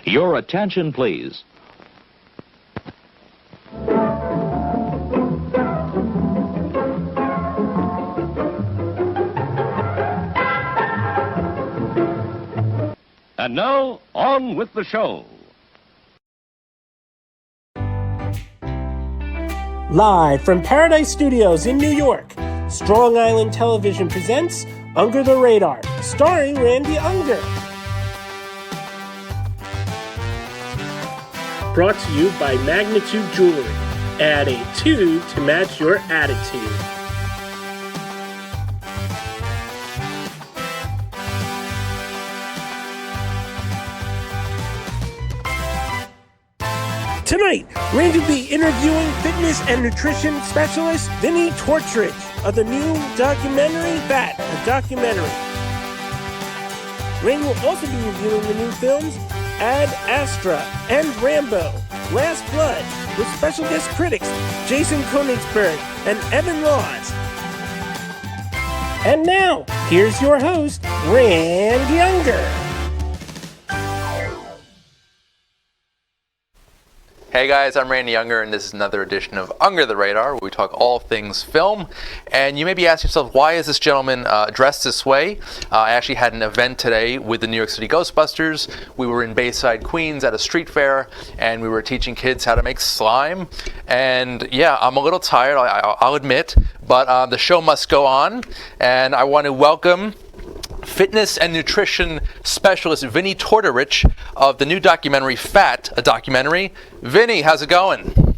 Your attention, please. And now, on with the show. Live from Paradise Studios in New York, Strong Island Television presents Under the Radar, starring Randy Unger. Brought to you by Magnitude Jewelry. Add a 2 to match your attitude. Tonight, Randy will be interviewing fitness and nutrition specialist Vinnie Tortorich of the new documentary, Fat, a documentary. Randy will also be reviewing the new films Ad Astra and Rambo, Last Blood, with special guest critics Jason Konigsberg and Evan Laws. And now, here's your host, Randy Unger. Hey guys, I'm Randy Unger, and this is another edition of Under the Radar, where we talk all things film. And you may be asking yourself, why is this gentleman dressed this way? I actually had an event today with the New York City Ghostbusters. We were in Bayside, Queens at a street fair, and we were teaching kids how to make slime. And yeah, I'm a little tired, I'll admit, but the show must go on. And I want to welcome fitness and nutrition specialist Vinnie Tortorich of the new documentary Fat, a documentary. Vinnie, how's it going?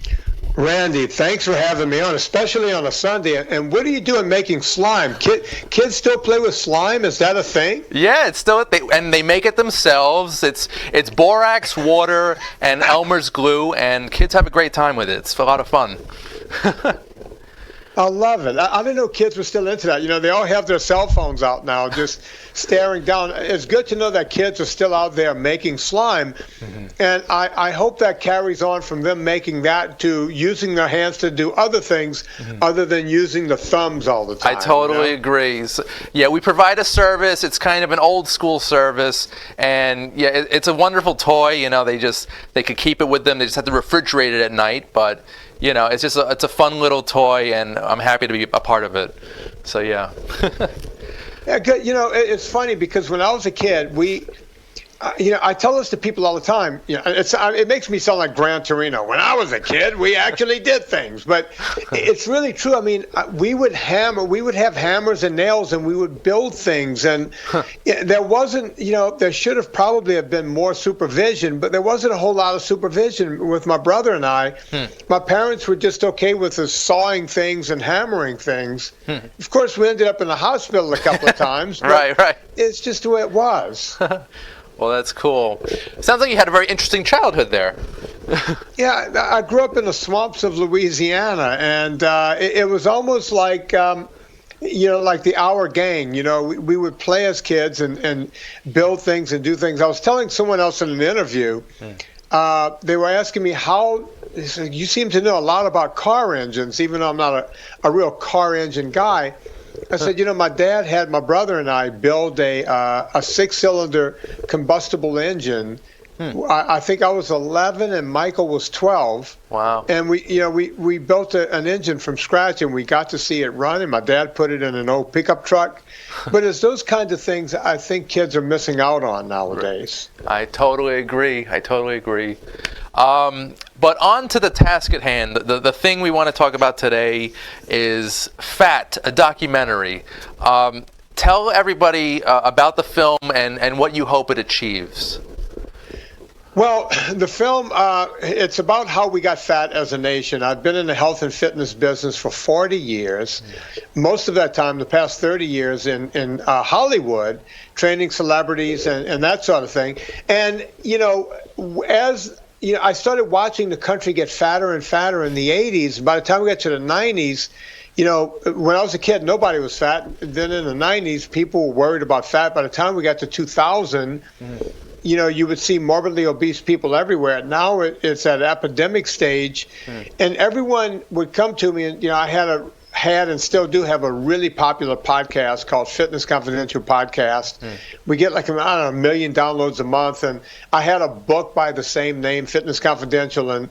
Randy, thanks for having me on, especially on a Sunday. And what are you doing making slime? Kids still play with slime? Is that a thing? Yeah, it's still and they make it themselves. It's borax, water, and Elmer's glue, and kids have a great time with it. It's a lot of fun. I love it. I didn't know kids were still into that. You know, they all have their cell phones out now, just staring down. It's good to know that kids are still out there making slime. Mm-hmm. And I hope that carries on from them making that to using their hands to do other things other than using the thumbs all the time. I totally agree. So, yeah, we provide a service. It's kind of an old school service. And yeah, it's a wonderful toy. You know, they could keep it with them. They just have to refrigerate it at night. But you know, it's a fun little toy, and I'm happy to be a part of it. So yeah. Yeah, good. You know, it's funny because when I was a kid, I tell this to people all the time. You know, it makes me sound like Gran Torino. When I was a kid, we actually did things, but it's really true. I mean, we would have hammers and nails, and we would build things. And there wasn't, there should have probably have been more supervision, but there wasn't a whole lot of supervision with my brother and I. My parents were just okay with us sawing things and hammering things. Of course, we ended up in the hospital a couple of times. Right. It's just the way it was. Well, that's cool. Sounds like you had a very interesting childhood there. Yeah, I grew up in the swamps of Louisiana, and it was almost like, like the Our Gang. You know, we would play as kids and build things and do things. I was telling someone else in an interview, they were asking me they said, you seem to know a lot about car engines, even though I'm not a real car engine guy. I said, my dad had my brother and I build a 6-cylinder combustible engine. I think I was 11 and Michael was 12. Wow. And we built an engine from scratch, and we got to see it run, and my dad put it in an old pickup truck. But it's those kinds of things I think kids are missing out on nowadays. I totally agree. But on to the task at hand. The thing we want to talk about today is Fat, a documentary. Tell everybody about the film and what you hope it achieves. Well, the film, it's about how we got fat as a nation. I've been in the health and fitness business for 40 years. Most of that time, the past 30 years in Hollywood, training celebrities and that sort of thing. And, I started watching the country get fatter and fatter in the 80s. By the time we got to the 90s, when I was a kid, nobody was fat. Then in the 90s, people were worried about fat. By the time we got to 2000, you would see morbidly obese people everywhere. Now it's at epidemic stage, and everyone would come to me, and I had had and still do have a really popular podcast called Fitness Confidential Podcast. We get like, I don't know, 1 million downloads a month. And I had a book by the same name, Fitness Confidential, and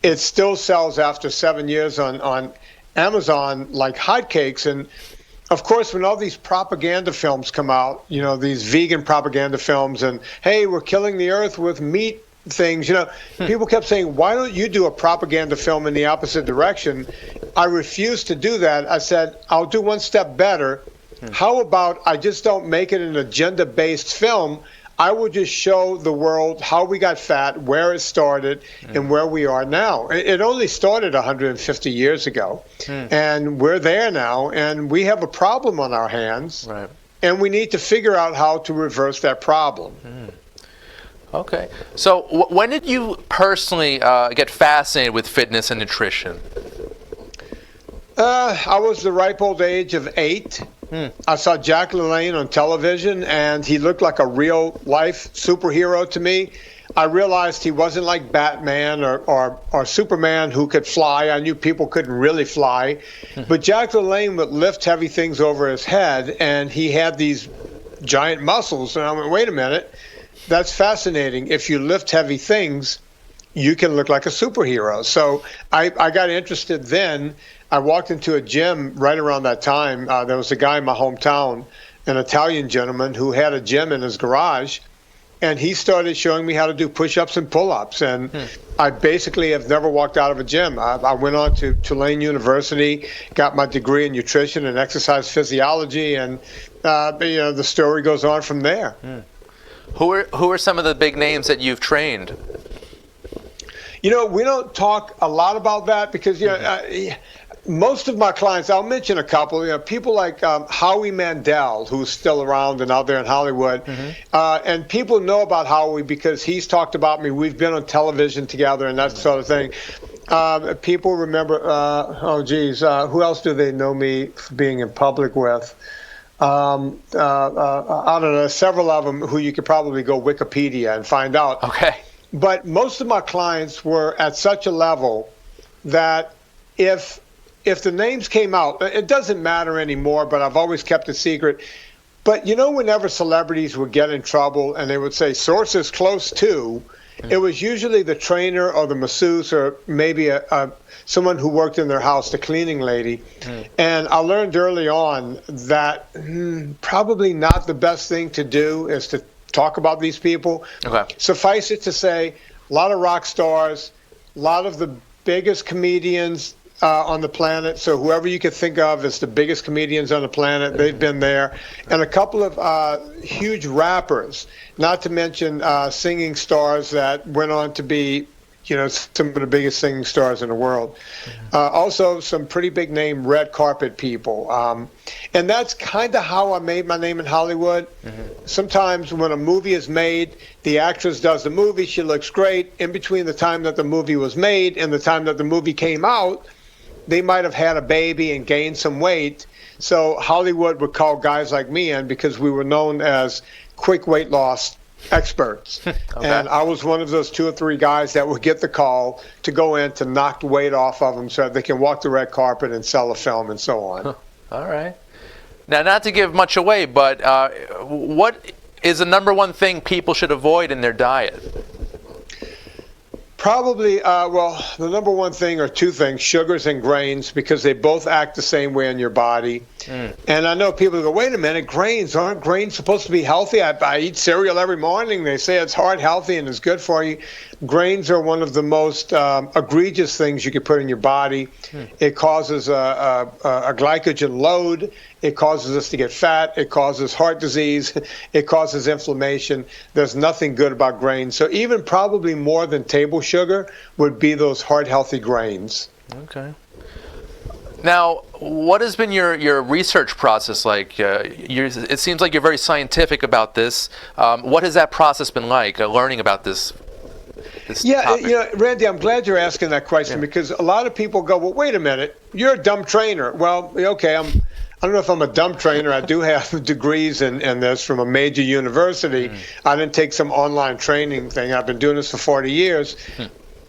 it still sells after 7 years on Amazon like hotcakes. And of course, when all these propaganda films come out, these vegan propaganda films, and hey, we're killing the earth with meat things, people kept saying, why don't you do a propaganda film in the opposite direction? I refused to do that. I said, I'll do one step better. How about I just don't make it an agenda-based film? I will just show the world how we got fat, where it started, and where we are now. It only started 150 years ago, and we're there now, and we have a problem on our hands, Right. and we need to figure out how to reverse that problem. Okay. So when did you personally get fascinated with fitness and nutrition? I was the ripe old age of 8. I saw Jack LaLanne on television, and he looked like a real-life superhero to me. I realized he wasn't like Batman or Superman who could fly. I knew people couldn't really fly. But Jack LaLanne would lift heavy things over his head, and he had these giant muscles. And I went, wait a minute, that's fascinating. If you lift heavy things, you can look like a superhero. So I got interested then. I walked into a gym right around that time. There was a guy in my hometown, an Italian gentleman, who had a gym in his garage, and he started showing me how to do push-ups and pull-ups. And I basically have never walked out of a gym. I went on to Tulane University, got my degree in nutrition and exercise physiology, and the story goes on from there. Who are some of the big names that you've trained? We don't talk a lot about that because most of my clients, I'll mention a couple, people like Howie Mandel, who's still around and out there in Hollywood. And people know about Howie because he's talked about me. We've been on television together and that sort of thing. People remember, who else do they know me for being in public with? I don't know, several of them who you could probably go Wikipedia and find out. Okay. But most of my clients were at such a level that if the names came out, it doesn't matter anymore, but I've always kept it secret. But whenever celebrities would get in trouble and they would say sources close to, it was usually the trainer or the masseuse or maybe someone who worked in their house, the cleaning lady. And I learned early on that probably not the best thing to do is to talk about these people. Okay. Suffice it to say, a lot of rock stars, a lot of the biggest comedians on the planet. So whoever you could think of as the biggest comedians on the planet, they've been there. And a couple of huge rappers, not to mention singing stars that went on to be, some of the biggest singing stars in the world. Also, some pretty big name red carpet people. And that's kind of how I made my name in Hollywood. Sometimes when a movie is made, the actress does the movie, she looks great. In between the time that the movie was made and the time that the movie came out, they might have had a baby and gained some weight. So Hollywood would call guys like me in because we were known as quick weight loss experts. Okay. And I was one of those 2 or 3 guys that would get the call to go in to knock the weight off of them so that they can walk the red carpet and sell a film and so on. All right. Now, not to give much away, but what is the number one thing people should avoid in their diet? Probably, the number one thing or 2 things, sugars and grains, because they both act the same way in your body. And I know people go, wait a minute, aren't grains supposed to be healthy? I eat cereal every morning. They say it's heart healthy and it's good for you. Grains are one of the most egregious things you could put in your body. It causes a glycogen load. It causes us to get fat. It causes heart disease. It causes inflammation. There's nothing good about grains. So even probably more than table sugar would be those heart-healthy grains. Okay. Now, what has been your research process like? It seems like you're very scientific about this. What has that process been like, learning about this topic? Randy, I'm glad you're asking that question because a lot of people go, well, wait a minute, you're a dumb trainer. Well, okay, I don't know if I'm a dumb trainer. I do have degrees in this from a major university. I didn't take some online training thing. I've been doing this for 40 years.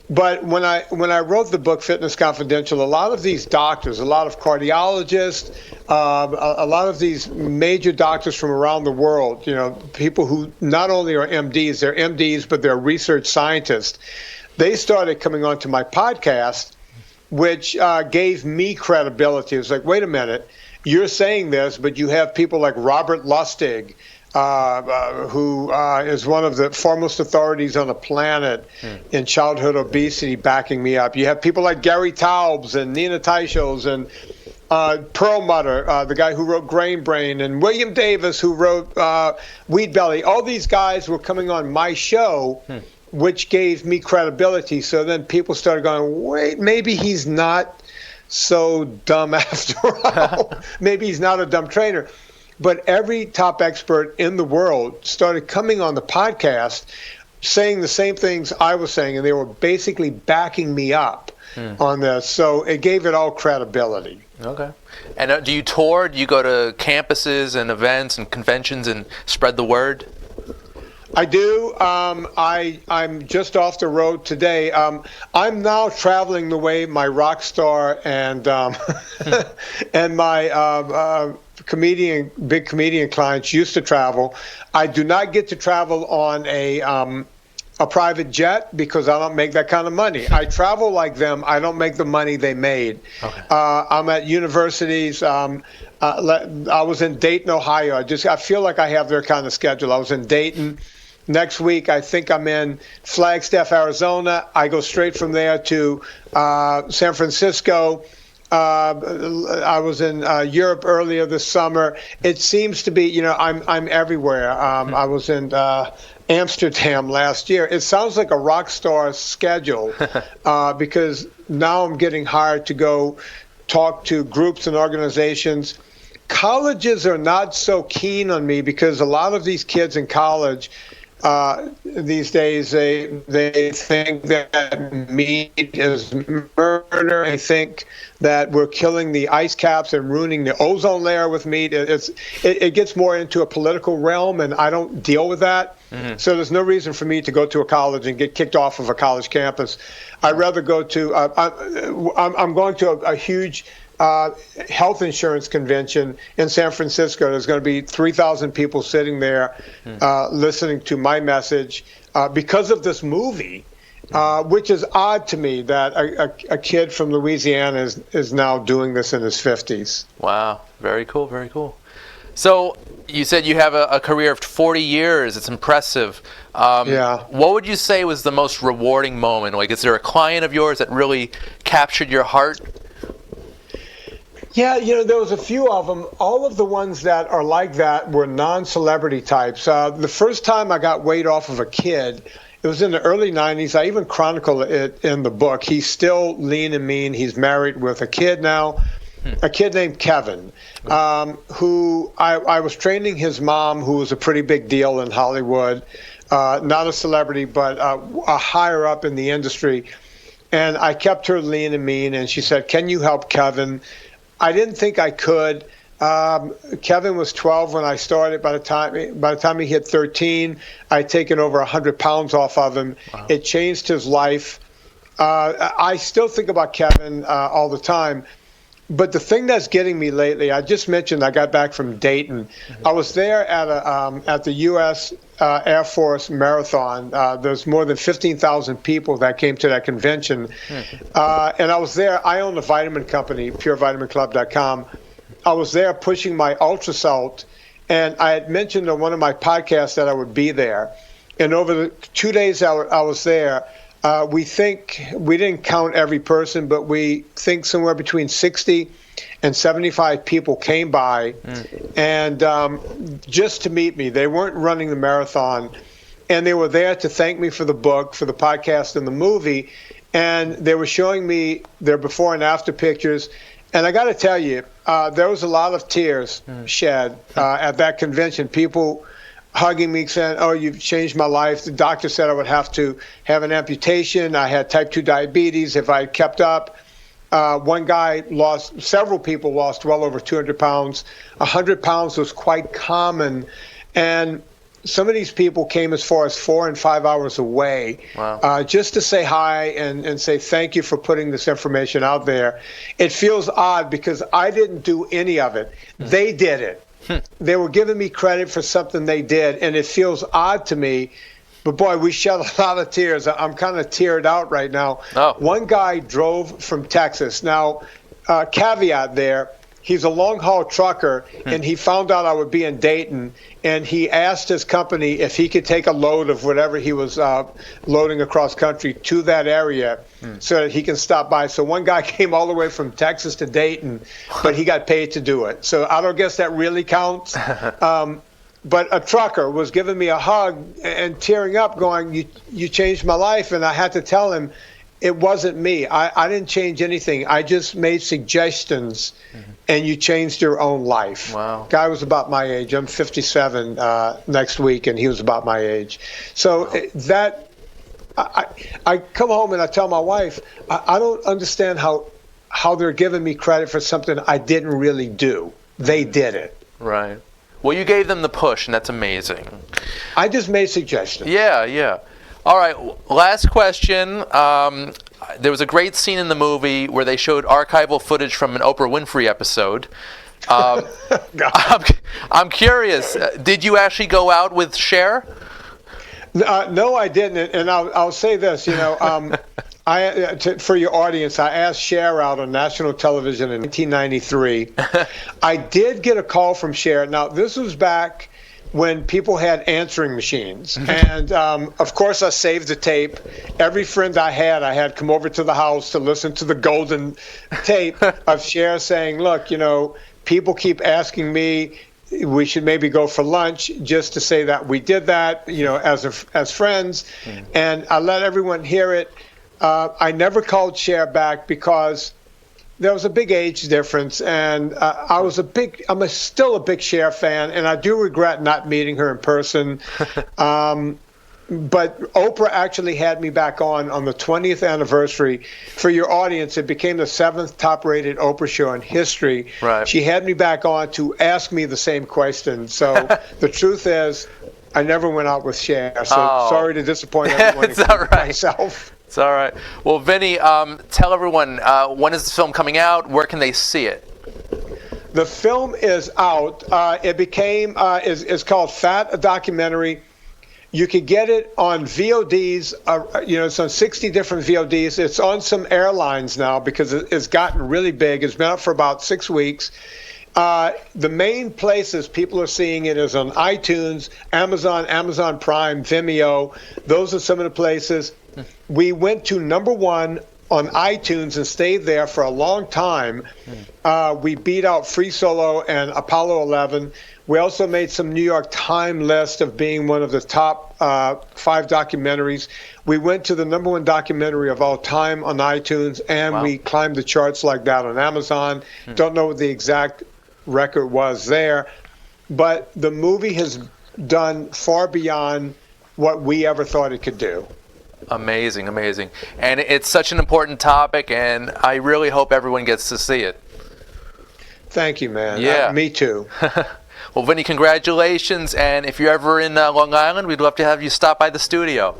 But when I wrote the book Fitness Confidential, a lot of these doctors, a lot of cardiologists, a lot of these major doctors from around the world, people who not only are MDs, they're MDs, but they're research scientists. They started coming onto my podcast, which gave me credibility. It was like, wait a minute, you're saying this, but you have people like Robert Lustig, who is one of the foremost authorities on the planet in childhood obesity, backing me up. You have people like Gary Taubes and Nina Teicholz and Perlmutter, the guy who wrote Grain Brain, and William Davis, who wrote Wheat Belly. All these guys were coming on my show, which gave me credibility. So then people started going, wait, maybe he's not so dumb after all. Maybe he's not a dumb trainer. But every top expert in the world started coming on the podcast saying the same things I was saying, and they were basically backing me up on this. So it gave it all credibility. Okay. And do you tour? Do you go to campuses and events and conventions and spread the word? I do. I'm just off the road today. I'm now traveling the way my rock star and and my big comedian clients used to travel. I do not get to travel on a private jet because I don't make that kind of money. I travel like them. I don't make the money they made. Okay. I'm at universities. I was in Dayton, Ohio. I feel like I have their kind of schedule. I was in Dayton. Next week, I think I'm in Flagstaff, Arizona. I go straight from there to San Francisco. I was in Europe earlier this summer. It seems to be, I'm everywhere. I was in Amsterdam last year. It sounds like a rock star schedule because now I'm getting hired to go talk to groups and organizations. Colleges are not so keen on me because a lot of these kids in college these days, they think that meat is murder. They think that we're killing the ice caps and ruining the ozone layer with meat. It gets more into a political realm, and I don't deal with that. Mm-hmm. So there's no reason for me to go to a college and get kicked off of a college campus. I'd rather go to I'm going to a huge health insurance convention in San Francisco. There's going to be 3,000 people sitting there listening to my message because of this movie, which is odd to me that a kid from Louisiana is now doing this in his 50s. Wow. Very cool. Very cool. So you said you have a career of 40 years. It's impressive. Yeah. What would you say was the most rewarding moment? Like, is there a client of yours that really captured your heart? Yeah, there was a few of them. All of the ones that are like that were non-celebrity types. The first time I got weight off of a kid, it was in the early 90s. I even chronicle it in the book. He's still lean and mean. He's married with a kid now, a kid named Kevin, who I was training his mom, who was a pretty big deal in Hollywood, not a celebrity, but a higher up in the industry. And I kept her lean and mean, and she said, "Can you help Kevin?" I didn't think I could. Kevin was 12 when I started. By the time he hit 13, I'd taken over 100 pounds off of him. Wow. It changed his life. I still think about Kevin all the time. But the thing that's getting me lately, I just mentioned I got back from Dayton. Mm-hmm. I was there at the U.S. Air Force Marathon. There's more than 15,000 people that came to that convention. Mm-hmm. And I was there. I own a vitamin company, purevitaminclub.com. I was there pushing my Ultra Salt, and I had mentioned on one of my podcasts that I would be there. And over the 2 days I was there, we didn't count every person, but we think somewhere between 60 and 75 people came by and just to meet me. They weren't running the marathon, and they were there to thank me for the book, for the podcast, and the movie. And they were showing me their before and after pictures. And I got to tell you, there was a lot of tears shed at that convention. People hugging me, saying, "Oh, you've changed my life." The doctor said I would have to have an amputation. I had type 2 diabetes if I kept up. Several people lost well over 200 pounds. 100 pounds was quite common. And some of these people came as far as 4 and 5 hours away, Wow. just to say hi and say thank you for putting this information out there. It feels odd because I didn't do any of it. They did it. They were giving me credit for something they did, and it feels odd to me. But boy, we shed a lot of tears. I'm kind of teared out right now. Oh. One guy drove from Texas. Now, caveat there, he's a long-haul trucker, and he found out I would be in Dayton, and he asked his company if he could take a load of whatever he was loading across country to that area so that he can stop by. So one guy came all the way from Texas to Dayton, but he got paid to do it. So I don't guess that really counts. But a trucker was giving me a hug and tearing up going, you changed my life. And I had to tell him it wasn't me. I didn't change anything. I just made suggestions, and you changed your own life. Wow. Guy was about my age. I'm 57 next week, and he was about my age. So I come home and I tell my wife, I don't understand how they're giving me credit for something I didn't really do. They did it. Right. Well, you gave them the push, and that's amazing. I just made suggestions. Yeah. All right, last question. There was a great scene in the movie where they showed archival footage from an Oprah Winfrey episode. I'm curious, did you actually go out with Cher? No, I didn't, and I'll say this. For your audience, I asked Cher out on national television in 1993. I did get a call from Cher. Now, this was back when people had answering machines. And, of course, I saved the tape. Every friend I had come over to the house to listen to the golden tape of Cher saying, look, people keep asking me, we should maybe go for lunch, just to say that we did that, as friends. And I let everyone hear it. I never called Cher back because there was a big age difference, and I'm still a big Cher fan, and I do regret not meeting her in person. But Oprah actually had me back on the 20th anniversary. For your audience, it became the 7th top-rated Oprah show in history. Right. She had me back on to ask me the same question. So the truth is, I never went out with Cher. So sorry to disappoint everyone. It's all right. Myself. It's all right. Well, Vinnie, tell everyone, when is this film coming out? Where can they see it? The film is out. It became is called Fat, a documentary. You could get it on VODs. It's on 60 different VODs. It's on some airlines now because it's gotten really big. It's been up for about 6 weeks. The main places people are seeing it is on iTunes, Amazon Prime, Vimeo. Those are some of the places. We went to number 1 on iTunes and stayed there for a long time. We beat out Free Solo and Apollo 11. We also made some New York Times list of being one of the top 5 documentaries. We went to the number 1 documentary of all time on iTunes, and we climbed the charts like that on Amazon. Don't know what the exact record was there, but the movie has done far beyond what we ever thought it could do. Amazing. And it's such an important topic, and I really hope everyone gets to see it. Thank you, man. Yeah. Me too. Well, Vinnie, congratulations, and if you're ever in Long Island, we'd love to have you stop by the studio.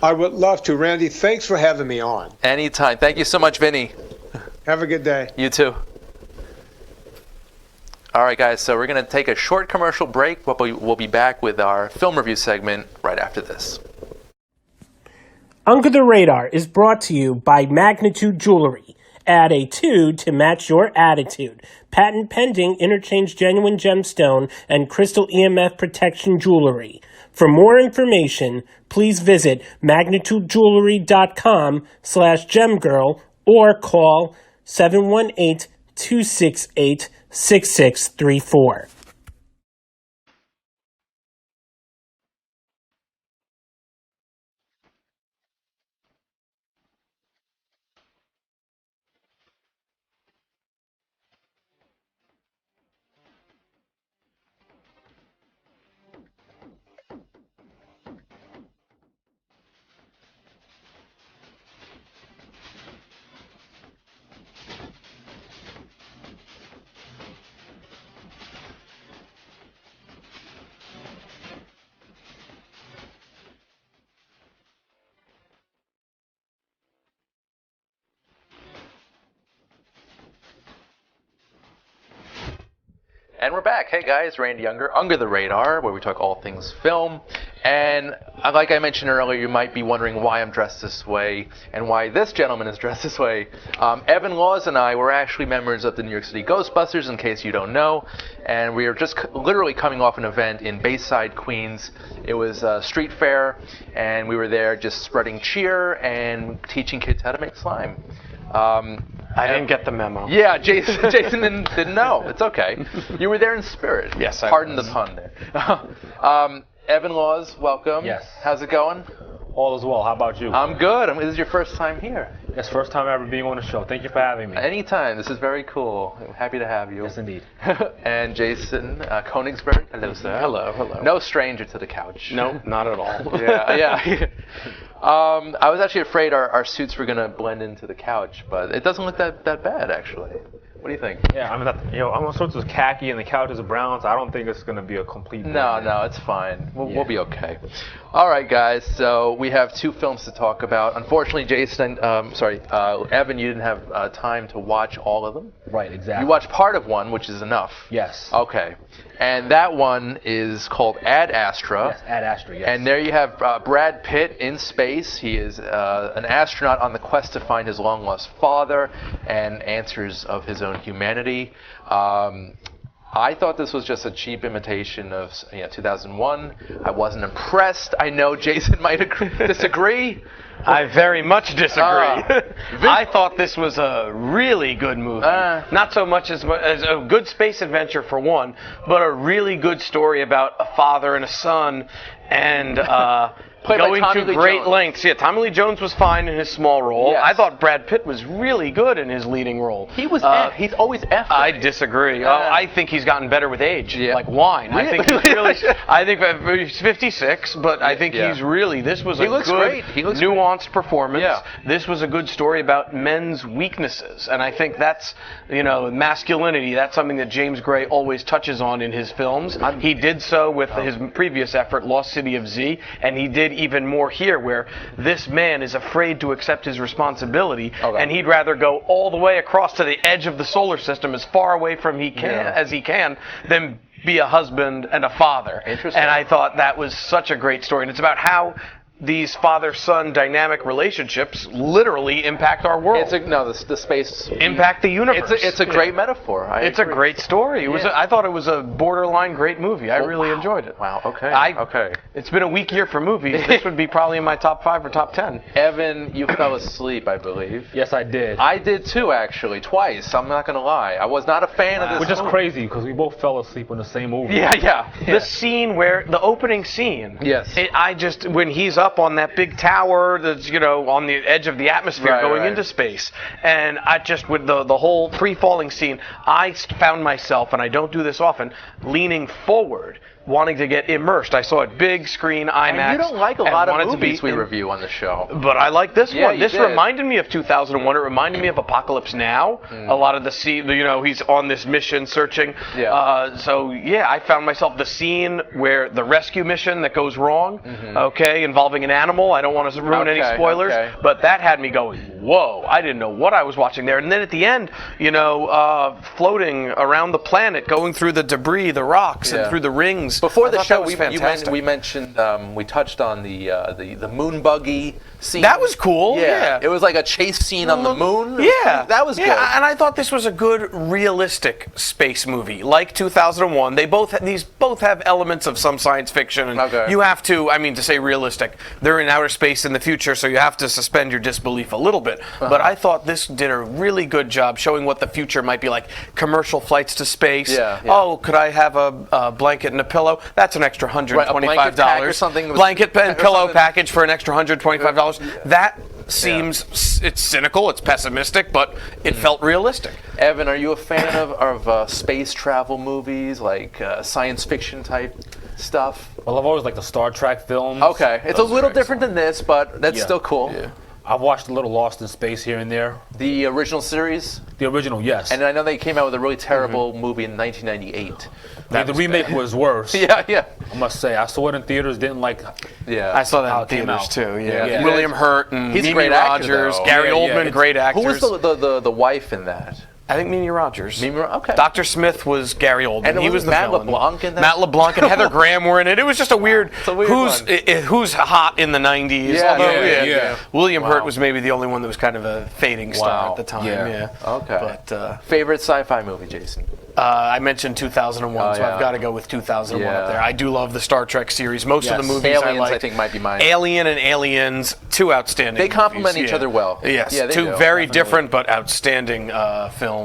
I would love to. Randy, thanks for having me on. Anytime. Thank you so much, Vinnie. Have a good day. You too. All right, guys, so we're going to take a short commercial break, but we'll be back with our film review segment right after this. Under the Radar is brought to you by Magnitude Jewelry. Add a 2 to match your attitude. Patent pending interchange genuine gemstone and crystal EMF protection jewelry. For more information, please visit magnitudejewelry.com/gemgirl or call 718-268-6634. And we're back. Hey guys, Randy Younger, Under the Radar, where we talk all things film. And like I mentioned earlier, you might be wondering why I'm dressed this way and why this gentleman is dressed this way. Evan Laws and I were actually members of the New York City Ghostbusters, in case you don't know. And we were just literally coming off an event in Bayside, Queens. It was a street fair, and we were there just spreading cheer and teaching kids how to make slime. I didn't get the memo. Yeah, Jason didn't know. It's okay. You were there in spirit. Yes, I Pardon was. the pun there. Evan Laws, welcome. Yes. How's it going? All is well. How about you? I'm good. This is your first time here. It's first time ever being on the show. Thank you for having me. Anytime. This is very cool. I'm happy to have you. Yes, indeed. And Jason Konigsberg. Hello, sir. Hello. No stranger to the couch. No, not at all. Yeah. I was actually afraid our suits were going to blend into the couch, but it doesn't look that bad, actually. What do you think? Yeah, I'm on sorts of khaki and the couch is brown, so I don't think it's going to be a complete No, it's fine. We'll be okay. All right, guys. So we have two films to talk about. Unfortunately, Evan, you didn't have time to watch all of them. Right, exactly. You watched part of one, which is enough. Yes. Okay. And that one is called Ad Astra. Yes, Ad Astra, yes. And there you have Brad Pitt in space. He is an astronaut on the quest to find his long-lost father and answers of his own humanity. I thought this was just a cheap imitation of 2001. I wasn't impressed. I know Jason might disagree. I very much disagree. I thought this was a really good movie. Not so much as a good space adventure for one, but a really good story about a father and a son, and going to great lengths. Yeah, Tommy Lee Jones was fine in his small role. Yes. I thought Brad Pitt was really good in his leading role. He was he's always F. I disagrry. I think he's gotten better with age, like wine. Really? I think he's really. I think he's 56, but I think he's really. This was a good, nuanced performance. Yeah. This was a good story about men's weaknesses, and I think that's masculinity. That's something that James Gray always touches on in his films. He did so with his previous effort, Lost City of Z, and he did even more here, where this man is afraid to accept his responsibility, and he'd rather go all the way across to the edge of the solar system, as far away from as he can, than be a husband and a father. Interesting. And I thought that was such a great story, and it's about how these father-son dynamic relationships literally impact our world. The space impact the universe. It's a great metaphor. It's a great story. I thought it was a borderline great movie. I really enjoyed it. Wow. Okay. It's been a weak year for movies. This would be probably in my top 5 or top 10. Evan, you fell asleep, I believe. Yes, I did. I did too, actually, twice. I'm not gonna lie. I was not a fan of this. Which is crazy because we both fell asleep in the same movie. Yeah. The scene the opening scene. Yes. When he's up on that big tower that's on the edge of the atmosphere going into space, and I just with the whole free-falling scene, I found myself, and I don't do this often, leaning forward, wanting to get immersed. I saw it big screen IMAX. And you don't like a lot of movies we in, review on the show. But I like this one. This did. reminded me of 2001. It reminded me of Apocalypse Now. A lot of the scene, he's on this mission searching. I found myself the scene where the rescue mission that goes wrong, involving an animal. I don't want to ruin any spoilers, but that had me going, whoa, I didn't know what I was watching there. And then at the end, floating around the planet, going through the debris, the rocks, and through the rings. Before the show, we touched on the moon buggy scene. That was cool. Yeah. It was like a chase scene on the moon. Yeah. That was good. And I thought this was a good, realistic space movie. Like 2001, these both have elements of some science fiction. And you have to, to say realistic, they're in outer space in the future, so you have to suspend your disbelief a little bit. But I thought this did a really good job showing what the future might be like. Commercial flights to space. Oh, could I have a blanket and a pillow? That's an extra $125. Blanket and pillow package for an extra $125. That seems, it's cynical, it's pessimistic, but it felt realistic. Evan, are you a fan of space travel movies, like science fiction type stuff? Well, I've always liked the Star Trek films. Okay, it's a little different than this, but that's still cool. Yeah. I've watched a little Lost in Space here and there. The original series? The original, yes. And I know they came out with a really terrible movie in 1998. The remake was worse. Yeah. I must say, I saw it in theaters, didn't like. Yeah, I saw that in theaters too. Yeah. William Hurt and Mimi Rogers, Gary Oldman, great actors. Who was the wife in that? I think Mimi Rogers. Okay. Dr. Smith was Gary Oldman. And he was the Matt villain. LeBlanc in that? Matt LeBlanc and Heather Graham were in it. It was just a weird, who's hot in the 90s. Yeah. William Hurt was maybe the only one that was kind of a fading star at the time. Yeah. Okay. But, favorite sci-fi movie, Jason? I mentioned 2001, so I've got to go with 2001 up there. I do love the Star Trek series. Most of the movies Aliens, I think, might be mine. Alien and Aliens, two outstanding They complement movies, each other well. Yes, Yeah, they two do, very definitely. different but outstanding films.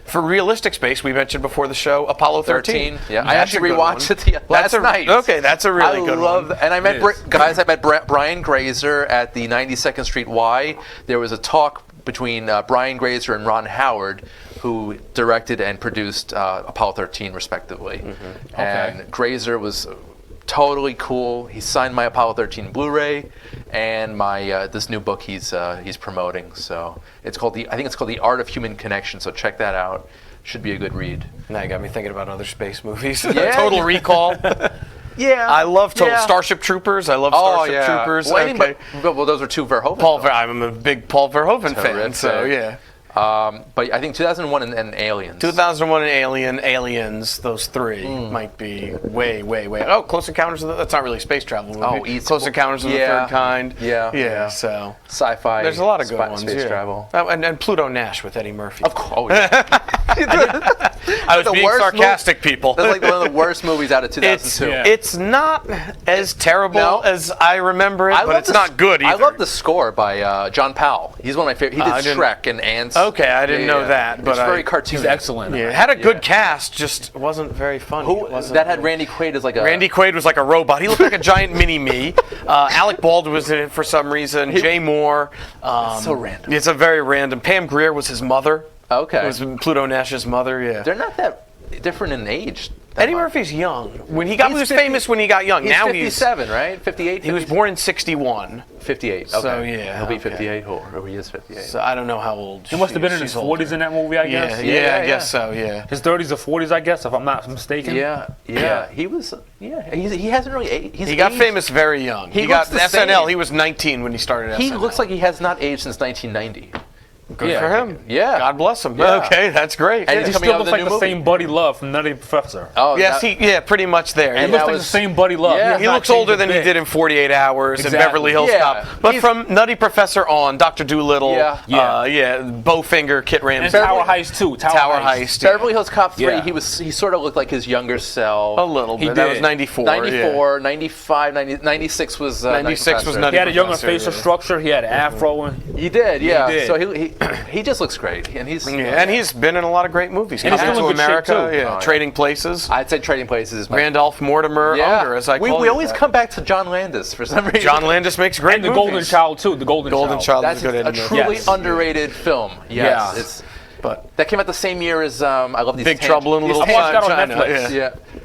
For realistic space, we mentioned before the show Apollo 13. Yeah, I That's actually a good rewatched one. it last night. Okay, that's a really good one. And I met I met Brian Grazer at the 92nd Street Y. There was a talk between Brian Grazer and Ron Howard, who directed and produced Apollo 13, respectively. And Grazer was totally cool. He signed my Apollo 13 Blu-ray and my this new book he's promoting. So it's called I think it's called The Art of Human Connection. So check that out. Should be a good read. Now you got me thinking about other space movies. Yeah. Total Recall. Yeah, I love Starship Troopers. I love Starship Troopers. Well, those are two Verhoeven. I'm a big Paul Verhoeven fan. So yeah. But I think 2001 and Aliens. 2001 and Aliens, those three might be way. Oh, Close Encounters that's not really a space travel movie. Close Encounters of the Third Kind. Yeah. So sci-fi. There's a lot of good ones. Space travel. And Pluto Nash with Eddie Murphy. Of course. I was being sarcastic, people. That's like one of the worst movies out of 2002. It's not as terrible as I remember it, but it's not good either. I love the score by John Powell. He's one of my favorite. He did Shrek and Ants. Okay, I didn't know that. But it's very cartoony. He's excellent. Yeah, it had a good cast, just wasn't very funny. That had Randy Quaid as like a... Randy Quaid was like a robot. He looked like a giant mini-me. Alec Baldwin was in it for some reason. Jay Moore. It's so random. It's a very random. Pam Grier was his mother. Okay. It was Pluto Nash's mother, yeah. They're not that different in age. Eddie Murphy's young. When he was famous when he got young. He's now 57, right? 58? He was born in 61. 58. Okay. So, yeah. He'll be 58, or he is 58. So I don't know how old He must have been in his 40s in that movie, I guess. Yeah, I guess so, yeah. His 30s or 40s, I guess, if I'm not mistaken. Yeah. He was, he hasn't really aged. He got famous very young. He got SNL. He was 19 when he started SNL. He looks like he has not aged since 1990. Good for him. Yeah. God bless him. Yeah. Okay, that's great. And He he's coming still out with looks a like new the movie. same Buddy Love from Nutty Professor. Oh, yes, pretty much there. He looks like the same Buddy Love. Yeah. He looks older than he did in 48 Hours and Beverly Hills Cop. But from Nutty Professor on, Dr. Dolittle, Bowfinger, Kit Ramsey. And Tower Heist, too. Tower Heist. Beverly Hills Cop 3, Yeah. he sort of looked like his younger self. A little bit. That was 94. 94, 95, 96 was 96 was Nutty Nutty He had a younger Professor, facial structure. He had an afro. He did, yeah. He did. So he just looks great. And he's and he's been in a lot of great movies. And he's Coming still to in good shape, America, too. Trading Places. I'd say Trading Places is my Randolph Mortimer Unger, as I call We it. always come back to John Landis for some reason. John Landis makes great And the movies. Golden Child, too. The Golden Child. That's That's a good a Eddie Murphy. truly Yes. underrated film. Yes. Yeah. But That came out the same year as I love these Big Trouble in Little I watched that on China. Netflix.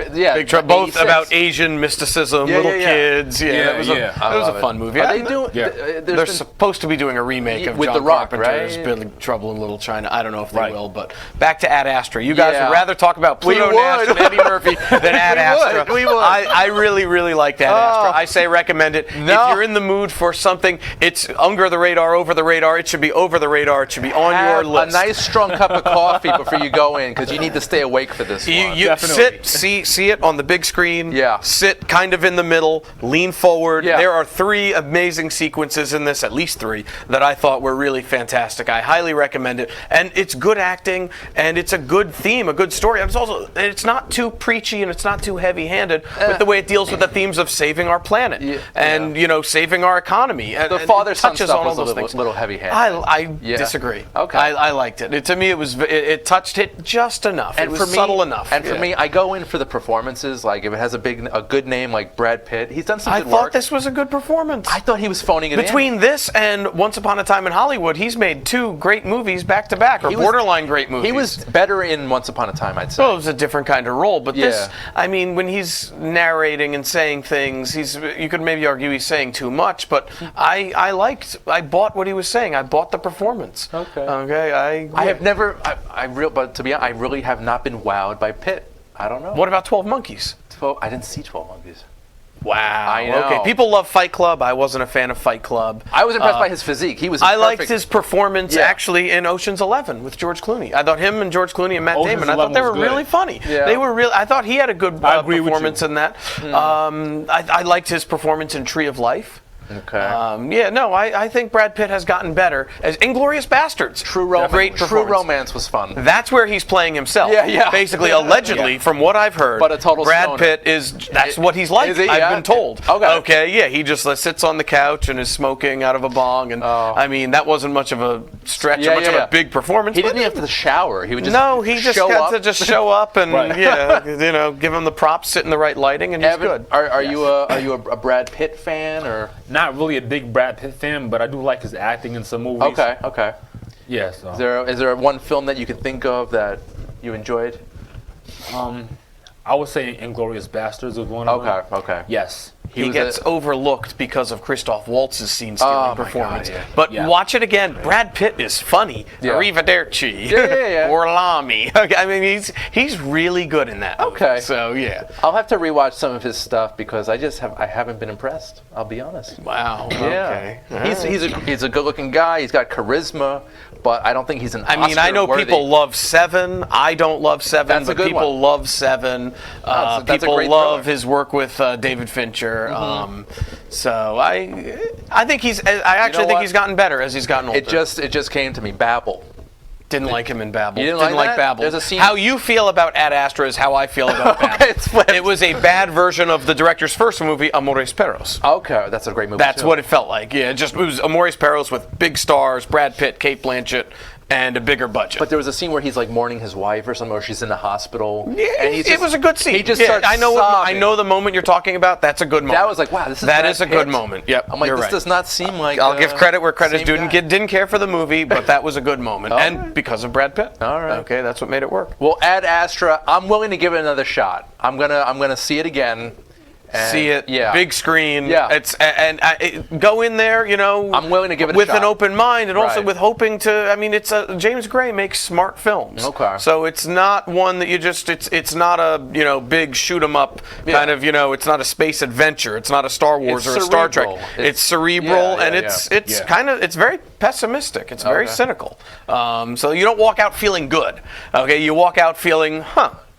Yeah. Big Trouble, both 86. about Asian mysticism, little kids. That was a fun movie. Are they doing? They're supposed to be doing a remake of With John The Rock, Carpenter's right? Big Trouble in Little China. I don't know if they will, but back to Ad Astra. You guys would rather talk about We Pluto Nash would. and Eddie Murphy than Ad Astra. We would. I really, really like Ad Astra. I say recommend it. No. If you're in the mood for something, it's under the radar, over the radar. It should be over the radar. It should be on your Have list. a nice strong cup of coffee before you go in, because you need to stay awake for this one. You sit, see it on the big screen. Yeah. Sit kind of in the middle, lean forward. Yeah. There are 3 amazing sequences in this, at least 3, that I thought were really fantastic. I highly recommend it. And it's good acting, and it's a good theme, a good story. It's not too preachy and it's not too heavy-handed with the way it deals with the themes of saving our planet and saving our economy. And, The and father-son touches stuff on all was those a things. little heavy-handed. I disagree. Okay. I liked it. To me, it touched it just enough. And it was for me, subtle enough. And for me, I go in for the performances. Like if it has a good name like Brad Pitt, he's done some I good thought work. this was a good performance. I thought he was phoning it Between in. this and Once Upon a Time in Hollywood, he's made 2 great movies back to back, or borderline great movies. He was better in Once Upon a Time, I'd say. Well, it was a different kind of role, but this, I mean, when he's narrating and saying things, you could maybe argue he's saying too much, but I bought what he was saying. I bought the performance. Okay. I have never, but to be honest, I really have not been wowed by Pitt. I don't know. What about 12 Monkeys? I didn't see 12 Monkeys. Wow. I know. Okay. People love Fight Club. I wasn't a fan of Fight Club. I was impressed by his physique. He was. I liked his performance Yeah. actually in Ocean's 11 with George Clooney. I thought him and George Clooney and Matt Ocean's Damon. I thought 11 they were was good. really funny. Yeah. They were real. I thought he had a good I agree with performance you. in that. I liked his performance in Tree of Life. Okay. I think Brad Pitt has gotten better as Inglourious Bastards. True Romance. Great True performance. Romance was fun. That's where he's playing himself. Yeah. Basically, allegedly, from what I've heard, But a total Brad stoner. Pitt that's what he's like. Is he? I've Yeah. been told. Okay. Yeah, he just sits on the couch and is smoking out of a bong, and I mean that wasn't much of a stretch or much of a big performance. He but didn't even have to shower. He would just he just show got up. to just show up and give him the props, sit in the right lighting, and he's Evan, good. Are you a Brad Pitt fan or? Not really a big Brad Pitt fan, but I do like his acting in some movies. Okay. Yeah. So. Is there one film that you can think of that you enjoyed? I would say Inglourious Bastards was one of them. Okay. Yes. He gets overlooked because of Christoph Waltz's scene-stealing performance. God, yeah. But watch it again. Brad Pitt is funny. Yeah. Arrivederci. Yeah. Orlami. Okay, I mean, he's really good in that movie. Okay. So, yeah. I'll have to rewatch some of his stuff because I haven't been impressed. I'll be honest. Wow. Yeah. Okay. He's a good-looking guy. He's got charisma, but I don't think he's an I mean, I know Oscar-worthy. people love Seven. I don't love Seven, That's a but good people one. love Seven. That's a People great love thriller. his work with David Fincher. So I think I actually think what? he's gotten better as he's gotten older. It just came to me. Babel. Didn't like him in Babel. You didn't like that? Babel. There's a scene- How you feel about Ad Astra is how I feel about Babel. Okay, it's flipped. It was a bad version of the director's first movie, Amores Perros. Okay, that's a great movie. That's too. what it felt like. Yeah, it was Amores Perros with big stars, Brad Pitt, Kate Blanchett, and a bigger budget. But there was a scene where he's like mourning his wife or something, or she's in the hospital. Yeah, and he's it was a good scene. He just starts I know sobbing. the moment you're talking about. That's a good moment. That was like, wow, this is That Brad is a good Pitt? moment. Yep, I'm like, you're this right. does not seem like. I'll give credit where credit's due. same guy. Didn't care for the movie, but that was a good moment, All and right. because of Brad Pitt. All right. Okay, that's what made it work. Well, Ad Astra, I'm willing to give it another shot. I'm gonna see it again. And See it, yeah. big screen. Yeah. Go in there, I'm willing to give it a with shot. an open mind, and also Right. with hoping to. I mean, James Gray makes smart films. Okay. So it's not one that you just. It's not a big shoot 'em up kind of. It's not a space adventure. It's not a Star Wars It's or a Star Trek. cerebral. It's cerebral, Yeah, and yeah, it's kind of very pessimistic. It's very Okay. cynical. So you don't walk out feeling good. Okay, you walk out feeling,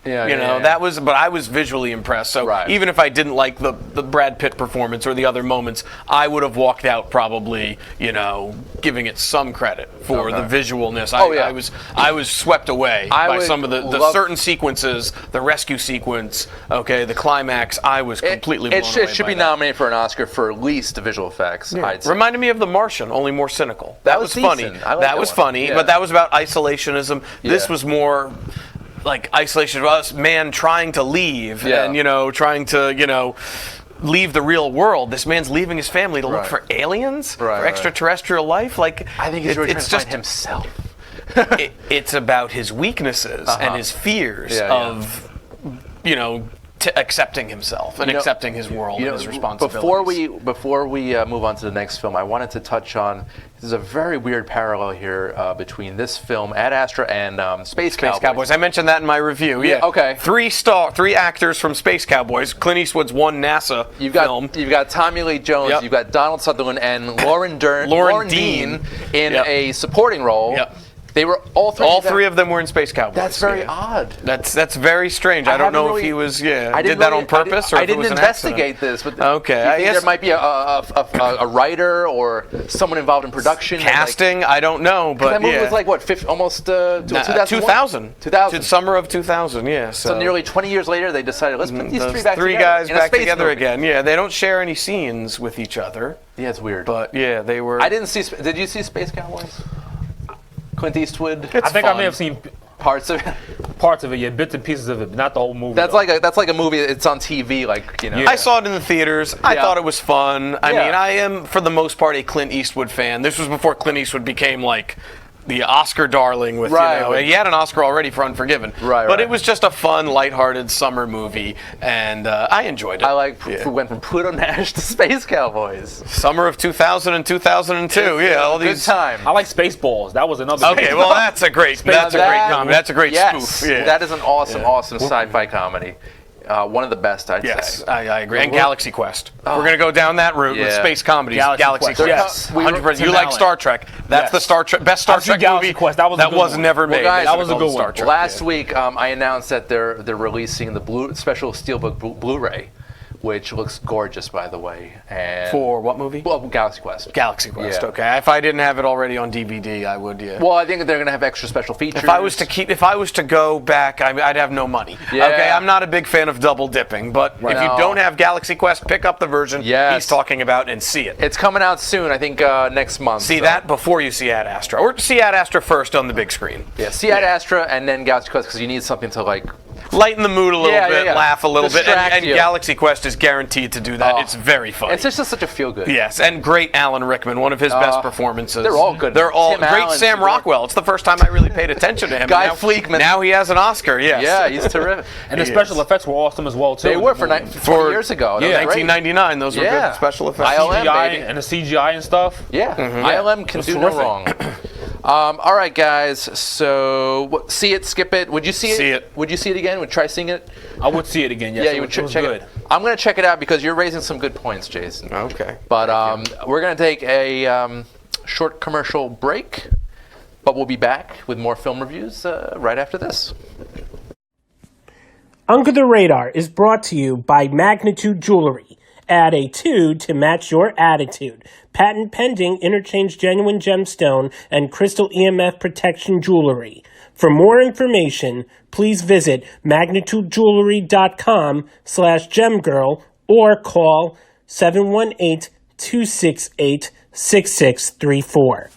Yeah. that was, but I was visually impressed. So Right. even if I didn't like the Brad Pitt performance or the other moments, I would have walked out probably, giving it some credit for the visualness. I was swept away by would some of the love- certain sequences, the rescue sequence, the climax. I was completely blown away It should by be that. nominated for an Oscar for at least the visual effects. I'd say. Reminded me of The Martian, only more cynical. That was was funny. decent. I like that that was one. funny, Yeah. but that was about isolationism. This Yeah. was more like isolation of us, man trying to leave Yeah. and trying to leave the real world. This man's leaving his family to look Right. for aliens, Right, for right. extraterrestrial life. Like I think he's really trying it's to just find himself. it's about his weaknesses and his fears Yeah, yeah. of accepting himself and accepting his world and his responsibilities. Before we move on to the next film, I wanted to touch on. There's a very weird parallel here between this film, Ad Astra, and Space Cowboys. I mentioned that in my review. Yeah. Okay. Three actors from Space Cowboys. Clint Eastwood's one NASA film. You've got Tommy Lee Jones. Yep. You've got Donald Sutherland and Lauren Dean in Yep. a supporting role. Yep. They were all three of them were in Space Cowboys. That's very odd. That's very strange. I don't know if he was did that on purpose or I if it was didn't an accident. investigate this. But Okay, do you I think guess there might be a writer or someone involved in production. Casting, I don't know, but that movie was like what, almost 2000. 2000. Summer of 2000. Yeah. So nearly 20 years later, they decided let's put these those three guys in a back space together movie. again. Yeah, they don't share any scenes with each other. Yeah, it's weird. But yeah, they were. I didn't see. Did you see Space Cowboys? Clint Eastwood. I think I may have seen parts of it. Parts of it, yeah, bits and pieces of it, but not the whole movie. That's though. like a movie. It's on TV, like I saw it in the theaters. I Yeah. thought it was fun. I Yeah. mean, I am for the most part a Clint Eastwood fan. This was before Clint Eastwood became like the Oscar darling with Right. he had an Oscar already for Unforgiven. Right, But right. it was just a fun, lighthearted summer movie, and I enjoyed it. I went from Pluto Nash to Space Cowboys. Summer of 2000 and 2002. Yeah, all Good these. time. I like Spaceballs. That was another. Okay, well that's a great. That's a great comedy. That's a great Yes, spoof. Yeah. that is an awesome sci-fi comedy. one of the best, I'd Yes, say. I agree. And Galaxy Quest. We're going to go down that route with Yeah. space comedies. Galaxy Quest. Yes. 100%. You like Star Trek. That's Yes. the Star Trek best Star I've seen Trek Galaxy movie Quest. That was a good one. never made. guys, They that was a called good it Star one. Trek. Last week, I announced that they're releasing the special Steelbook Blu-ray, which looks gorgeous, by the way. And For what movie? Well, Galaxy Quest. Galaxy Quest. Yeah. Okay. If I didn't have it already on DVD, I would. Yeah. Well, I think they're going to have extra special features. If I was to go back, I'd have no money. Yeah. Okay, I'm not a big fan of double dipping, but if you No. don't have Galaxy Quest, pick up the version he's talking about and see it. It's coming out soon, I think next month. See that before you see Ad Astra, or see Ad Astra first on the big screen. Yeah, see Ad Astra and then Galaxy Quest because you need something to like lighten the mood a little bit, laugh a little bit, Distract and you. Galaxy Quest is guaranteed to do that. Oh. It's very funny. It's just such a feel good. Yes, and great Alan Rickman, one of his best performances. They're all good. They're all Tim great. Allen's Sam good. Rockwell. It's the first time I really paid attention to him. Guy now, Fleekman. Now he has an Oscar. Yes. Yeah, he's terrific. And the special effects were awesome as well too. They were for 20 years ago. That was great. 1999. Those were good special effects. ILM, CGI baby. and the CGI and stuff. Yeah, ILM can do no wrong. All right, guys. So, see it, skip it. Would you see it? See it. Would you see it again? Would try seeing it? I would see it again. Yes, Yeah, you would it was check good. it. I'm going to check it out because you're raising some good points, Jason. Okay. But we're going to take a short commercial break, but we'll be back with more film reviews right after this. Under the Radar is brought to you by Magnitude Jewelry. Add a 2 to match your attitude. Patent pending interchange genuine gemstone and crystal EMF protection jewelry. For more information, please visit magnitudejewelry.com/gemgirl or call 718-268-6634.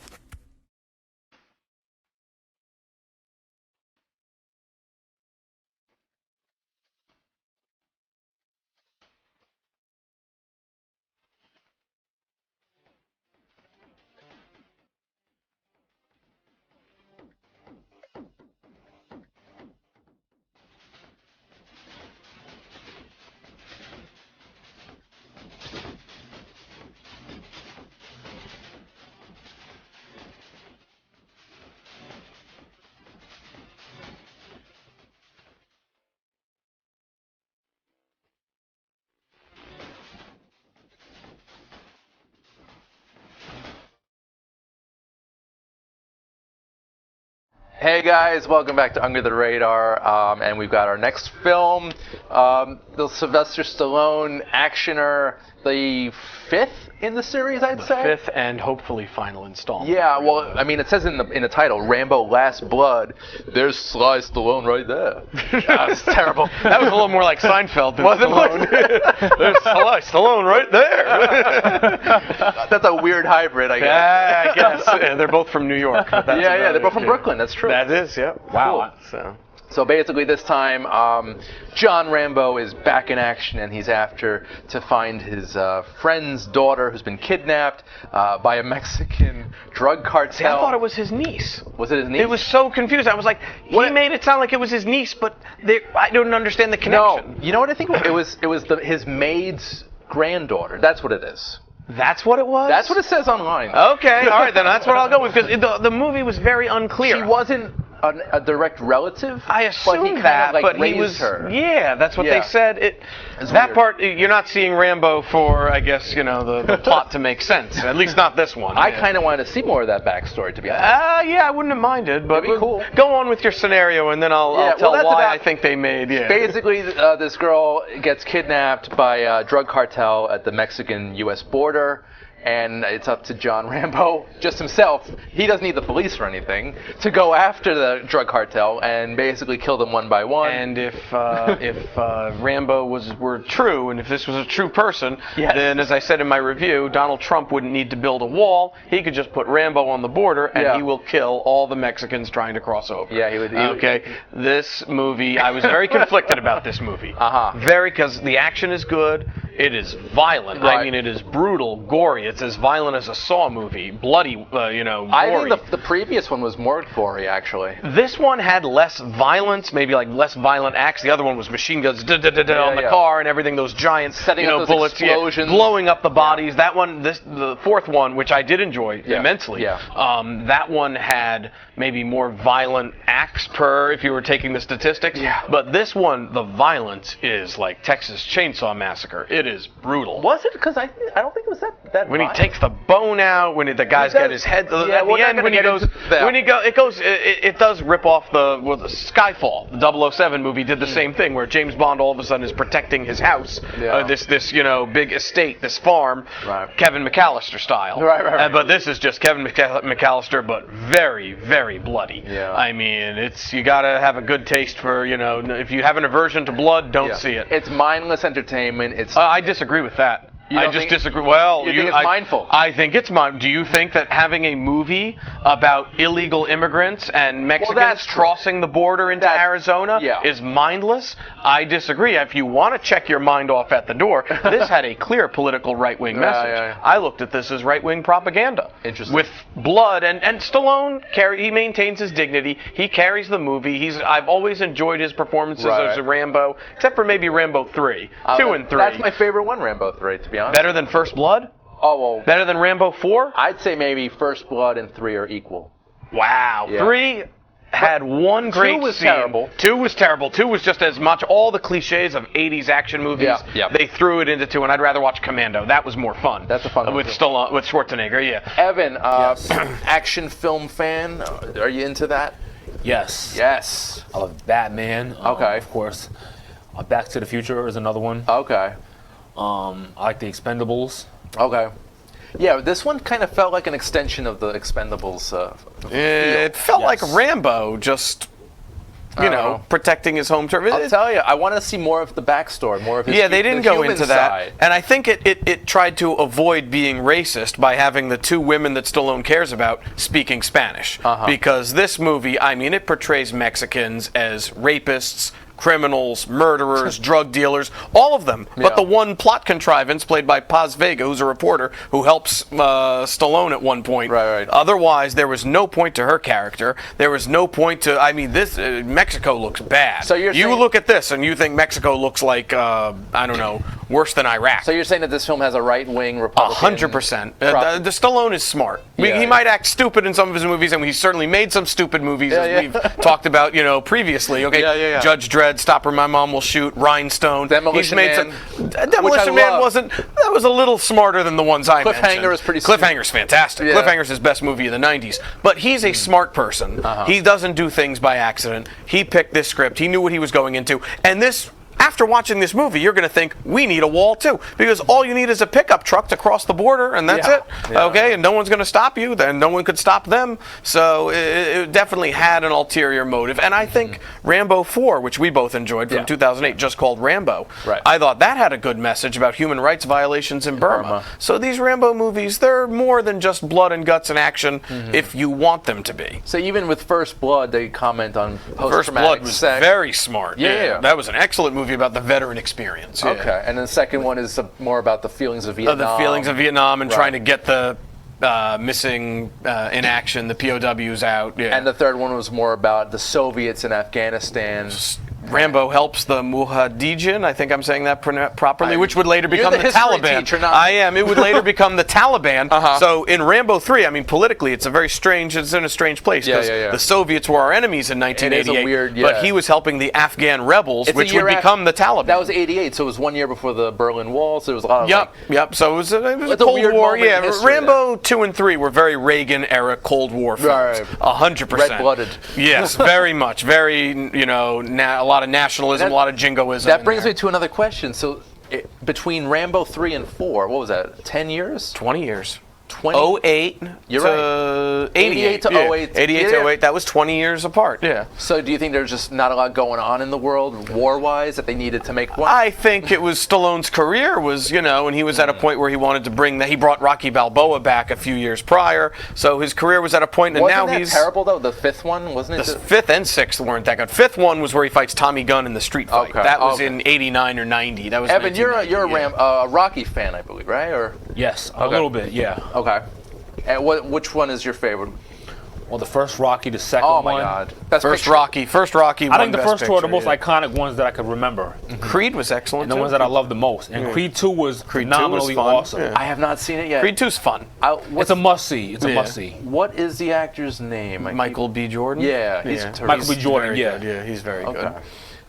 Hey guys, welcome back to Under the Radar, and we've got our next film, the Sylvester Stallone actioner, the 5th in the series, I'd say. 5th and hopefully final installment. Yeah, well, I mean, it says in the title, Rambo: Last Blood. There's Sly Stallone right there. That's terrible. That was a little more like Seinfeld than Wasn't Stallone. There's Sly Stallone right there. That's a weird hybrid, I guess. Yeah, I guess. Yeah, they're both from New York. But that's Yeah, about they're both it, from Brooklyn. That's true. That is, yeah. Wow. Cool. So basically this time, John Rambo is back in action and he's after to find his friend's daughter who's been kidnapped by a Mexican drug cartel. See, I thought it was his niece. Was it his niece? It was so confusing. I was like, he made it sound like it was his niece, but I don't understand the connection. No, you know what I think? It was his maid's granddaughter. That's what it is. That's what it was? That's what it says online. Okay, all right, then that's what I'll go with, because the movie was very unclear. She wasn't a direct relative. I assumed that, but he was. Her. Yeah, that's what Yeah. they said. It's that weird. part, you're not seeing Rambo for, I guess, the plot to make sense. At least not this one. I kind of wanted to see more of that backstory, to be honest. Yeah, I wouldn't have minded, but It'd be cool. Go on with your scenario, and then I'll tell that's why about- I think they made. Yeah. Basically, this girl gets kidnapped by a drug cartel at the Mexican-U.S. border, and it's up to John Rambo, just himself. He doesn't need the police or anything to go after the drug cartel and basically kill them one by one. And if Rambo were true, and if this was a true person, Yes. then, as I said in my review, Donald Trump wouldn't need to build a wall. He could just put Rambo on the border, and Yeah. he will kill all the Mexicans trying to cross over. Yeah, he would. Okay, this movie, I was very conflicted about this movie. Uh-huh. Very, because the action is good. It is violent. Right. I mean, it is brutal, gory. It's as violent as a Saw movie. Bloody, gory. I think the previous one was more gory, actually. This one had less violence, maybe like less violent acts. The other one was machine guns on the car and everything. Those giant, setting up those bullets, explosions, blowing up the bodies. That one, the fourth one, which I did enjoy immensely. Yeah. That one had maybe more violent acts per, if you were taking the statistics. Yeah. But this one, the violence is like Texas Chainsaw Massacre. It is brutal. Was it? Because I don't think it was that When violent. he takes the bone out, when the guy's got his head at the end, when he goes, it does rip off the Skyfall. The 007 movie did the same thing, where James Bond all of a sudden is protecting his house, this big estate, this farm, Kevin McAllister style. Right. But this is just Kevin McAllister, but very, very bloody. Yeah. I mean, you gotta have a good taste for, if you have an aversion to blood, don't see it. It's mindless entertainment. It's. I disagree with that. I just disagree. Well, you think it's mindful? I think it's mindful. Do you think that having a movie about illegal immigrants and Mexicans crossing the border into Arizona is mindless? I disagree. If you want to check your mind off at the door, this had a clear political right-wing message. I looked at this as right-wing propaganda. Interesting. With blood, and Stallone, he maintains his dignity. He carries the movie. I've always enjoyed his performances as a Rambo, except for maybe Rambo 3. 2 and 3. That's my favorite one, Rambo 3, to be honest. Better than First Blood? Oh, well. Better than Rambo 4? I'd say maybe First Blood and 3 are equal. Wow. Yeah. 3 had one great 2 was scene. terrible. 2 was terrible. 2 was just as much all the cliches of 80s action movies. Yeah. They threw it into 2, and I'd rather watch Commando. That was more fun. That's a fun one. With Stallone, with Schwarzenegger, Evan, action film fan, are you into that? Yes. Yes. I love Batman. Okay. Of course. Back to the Future is another one. Okay. I like the Expendables. Okay. Yeah, this one kind of felt like an extension of the Expendables. It felt like Rambo, just protecting his home turf. I'll tell you, I want to see more of the backstory, more of his. Yeah, they didn't go into that, side. and I think it tried to avoid being racist by having the 2 women that Stallone cares about speaking Spanish. Because this movie, I mean, it portrays Mexicans as rapists, criminals, murderers, drug dealers, all of them. But the one plot contrivance played by Paz Vega, who's a reporter who helps Stallone at one point. Right. Otherwise, there was no point to her character. There was no point to. I mean, this Mexico looks bad. So you look at this and you think Mexico looks like I don't know, worse than Iraq. So you're saying that this film has a right-wing Republican? 100%. The Stallone is smart. He might act stupid in some of his movies, and he's certainly made some stupid movies, as we've talked about, previously. Okay, Judge Dredd, Stop or My Mom Will Shoot, Rhinestone. Demolition Man. Demolition Man wasn't. That was a little smarter than the ones I mentioned. Cliffhanger is pretty. Cliffhanger's fantastic. Yeah. Cliffhanger's his best movie of the '90s. But he's a smart person. He doesn't do things by accident. He picked this script. He knew what he was going into, and this. After watching this movie, you're going to think, we need a wall too. Because all you need is a pickup truck to cross the border, and that's it. Okay, and no one's going to stop you, then no one could stop them. So it definitely had an ulterior motive. And I think Rambo 4, which we both enjoyed from 2008, just called Rambo, I thought that had a good message about human rights violations in Burma. So these Rambo movies, they're more than just blood and guts and action if you want them to be. So even with First Blood, they comment on post-traumatic First Blood was very smart. Yeah. That was an excellent movie about the veteran experience. Okay, and then the second one is more about the feelings of Vietnam. The feelings of Vietnam and trying to get the missing in action, the POWs out. Yeah. And the third one was more about the Soviets in Afghanistan. Rambo helps the Mujahideen, I think I'm saying that properly, which would later become the the Taliban. Teacher, not I am. It would later become the Taliban. So in Rambo 3, I mean, politically, it's in a strange place because the Soviets were our enemies in 1988, but he was helping the Afghan rebels, which would become the Taliban. That was 88, so it was 1 year before the Berlin Wall, so it was a lot of Yep. So it was a Cold War. Yeah, Rambo 2 and 3 were very Reagan-era Cold War films. 100%. Red-blooded. Yes, very much. Very, a lot of nationalism, a lot of jingoism. That brings me to another question. So between Rambo 3 and 4, what was that, 10 years? 20 years. 08 You're to 88 to 08. 88 to 08. That was 20 years apart. Yeah. So do you think there's just not a lot going on in the world war-wise that they needed to make one? I think it was Stallone's career was, and he was at a point where he wanted to bring that. He brought Rocky Balboa back a few years prior, so his career was at a point, and Wasn't now that he's terrible though. The fifth one wasn't it? The fifth and sixth weren't that good. Fifth one was where he fights Tommy Gunn in the street fight. Okay. That was in 89 or 90. That was Evan, you're a 1990, Rocky fan, I believe, right? Or Yes, a little bit, yeah. okay. And which one is your favorite? Well, the first Rocky, the second Oh one. my God! Best First picture. Rocky. I think the won Best first two are the Picture, most yeah. iconic ones that I could remember. Creed was excellent. And the too. ones that I love the most. And Creed 2 was Creed 2 was phenomenally fun, awesome. yeah. I have not seen it yet. Creed 2's fun. It's a must-see. It's a Yeah. must-see. What is the actor's name? Michael B. Jordan. Yeah, he's terrific. Michael B. Jordan, very yeah. good. Yeah, he's very good. Okay.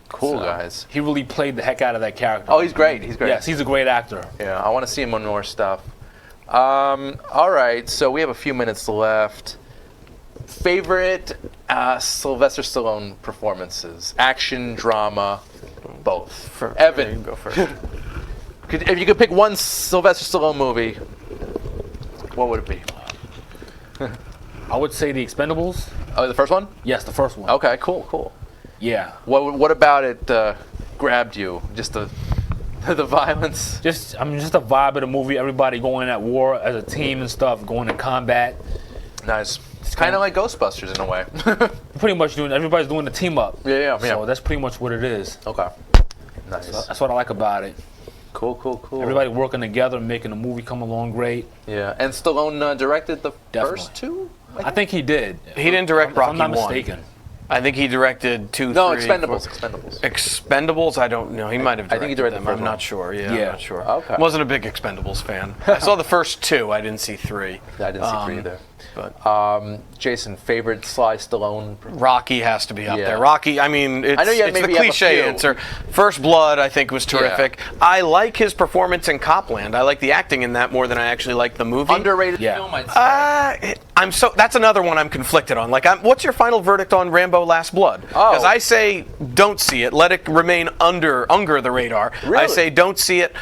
Cool, guys. He really played the heck out of that character. Oh, he's great. He's great. Yes, he's a great actor. Yeah, I want to see him on more stuff. All right, so we have a few minutes left. Favorite Sylvester Stallone performances? Action, drama, both. Evan, You go first. if you could pick one Sylvester Stallone movie, what would it be? I would say The Expendables. Oh, the first one? Yes, the first one. Okay, cool. Yeah. What about it grabbed you? Just the violence? Just the vibe of the movie. Everybody going at war as a team and stuff, going to combat. Nice. It's kind of like Ghostbusters in a way. Pretty much everybody's doing the team up. Yeah. So that's pretty much what it is. Okay. Nice. That's what I like about it. Cool. Everybody working together, making the movie come along great. Yeah, and Stallone directed the Definitely. first two? I think he did. He didn't direct If Rocky I'm not 1. mistaken. I think he directed 2, No, 3, Expendables. 4. Expendables. Expendables? I don't know. He might have I directed think he directed them. the first I'm one. not sure. Yeah, Yeah. I'm not sure. Okay. Wasn't a big Expendables fan. I saw the first 2. I didn't see 3. I didn't see three either. But Jason, favorite Sly Stallone? Rocky has to be up Yeah. there. Rocky, I mean, it's, I know you it's the maybe have a cliche few. answer. First Blood, I think, was terrific. I like his performance in Copland. I like the acting in that more than I actually like the movie. Underrated Yeah. film, I'd say. That's another one I'm conflicted on. Like, what's your final verdict on Rambo: Last Blood? Oh. Because I say don't see it. Let it remain under the radar. Really? I say don't see it.